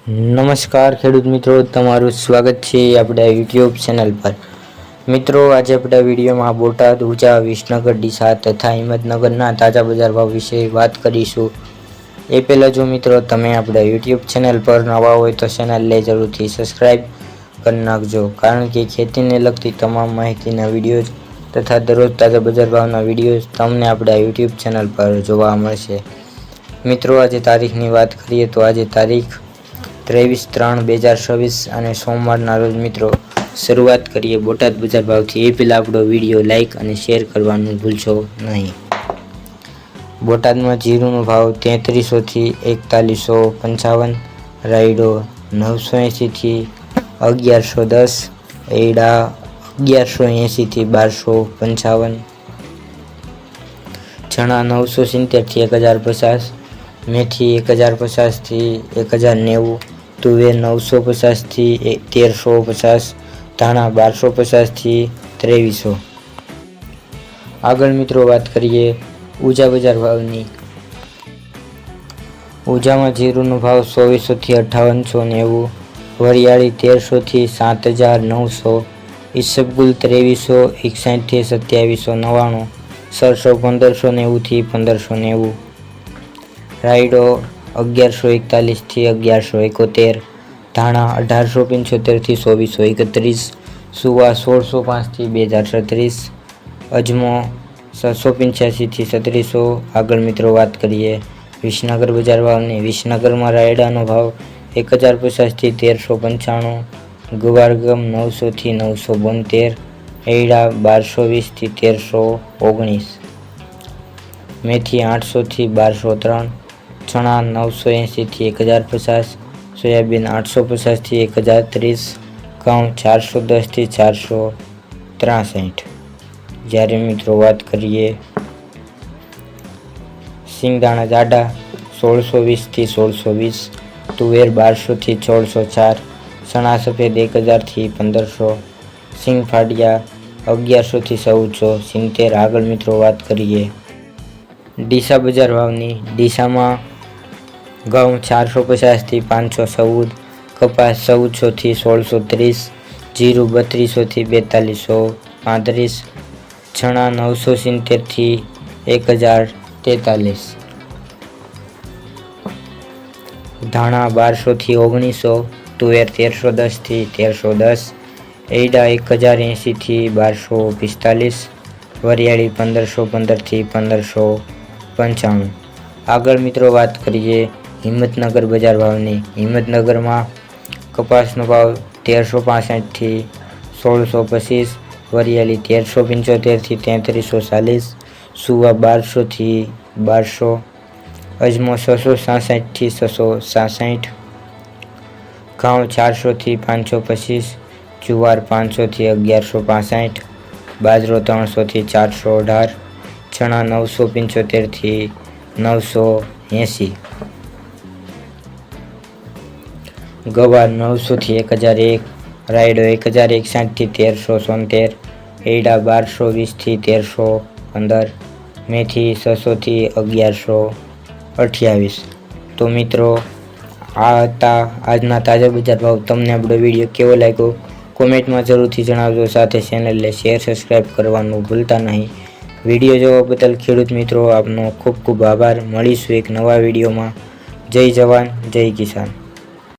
નમસ્કાર ખેડૂત મિત્રો, તમારું સ્વાગત છે આપણા યુટ્યુબ ચેનલ પર। મિત્રો, આજે આપણા વિડીયોમાં બોટાદ, ઉંઝા, વિસનગર, ડીસા તથા હિંમતનગરના તાજા બજાર ભાવ વિશે વાત કરીશું। એ પહેલાં જો મિત્રો તમે આપણા યુટ્યુબ ચેનલ પર નવા હોય તો ચેનલને જરૂરથી સબસ્ક્રાઈબ કરી નાખજો, કારણ કે ખેતીને લગતી તમામ માહિતીના વિડીયો તથા દરરોજ તાજા બજાર ભાવના વિડીયો તમને આપણા યુટ્યુબ ચેનલ પર જોવા મળશે। મિત્રો, આજે તારીખની વાત કરીએ તો આજે તારીખ 23/3/2026 અને સોમવારના રોજ મિત્રો શરૂઆત કરીએ બોટાદ બજાર ભાવથી। એ પહેલાં આપણો વિડીયો લાઇક અને શેર કરવાનું ભૂલશો નહીં। બોટાદમાં જીરુંનો ભાવ 3300 થી 4155, રાયડો 980 થી 1110, એડા 1180 થી 1255, ચણા 970 થી 1050, મેથી 1050 થી 1090, તુવેર 950 થી 1350, ધાણા 1250 થી 2300। આગળ મિત્રો વાત કરીએ ઉંઝા બજાર ભાવની। ઉંઝામાં જીરુંનો ભાવ 2400 થી 5890, વરિયાળી 1300 થી 7900, ઈસબગુલ 2361 થી 2799, સરસો 1590 થી 1590, રાયડો 1141 થી 1171, ધાણા 1875 થી 2431, સુવા 1605 થી 2036, અજમો 785 થી 3700। આગળ મિત્રો વાત કરીએ વિસનગર બજાર ભાવની। વિસનગરમાં રાયડાનો ભાવ 1050 થી 1395, ગવારગમ 900 થી 972, એડા 1220 થી 1319, મેથી 800 થી 1203, ચણા 980 થી 1050, સોયાબીન 850 થી 1030, ઘઉં 410 થી 463। જ્યારે મિત્રો વાત કરીએ સિંગદાણા જાડા 1620 થી 1620, તુવેર 1200 થી 1604, ચણા સફેદ 1000 થી 1500, સિંગ ફાડિયા 1100 થી 1470। આગળ મિત્રો વાત કરીએ ડીસા બજાર ભાવની। ડીસામાં ઘઉં 450 થી 514, કપાસ 1400 થી 1630, જીરું 3200 થી 4235, ચણા 970 થી 1043, ધાણા 1200 થી 1900, તુવેર 1310 થી 1310, એડા 1080 થી 1245, વરિયાળી 1515 થી 1595। આગળ મિત્રો વાત કરીએ હિંમતનગર બજાર ભાવની। હિંમતનગરમાં કપાસનો ભાવ 1365 થી 1625, વરિયાળી 1375 થી 3340, સુવા 1200 થી 1200, અજમો 667 થી 667, ઘઉં 400 થી 525, જુવાર 500 થી 1165, બાજરો 300 થી 418, ચણા 975 થી 980, ગવાર 900 થી 1001, રાયડો 1061 થી 1373, એડા 1220 થી 1315, મેથી 600 થી 1128। તો મિત્રો આ હતા આજના તાજા બજાર ભાવ। તમને આપણો વિડીયો કેવો લાગ્યો કોમેન્ટમાં જરૂરથી જણાવજો, સાથે ચેનલને શેર સબસ્ક્રાઈબ કરવાનું ભૂલતા નહીં। વિડીયો જોવા બદલ ખેડૂત મિત્રો આપનો ખૂબ ખૂબ આભાર। મળીશું એક નવા વિડીયોમાં। જય જવાન, જય કિસાન।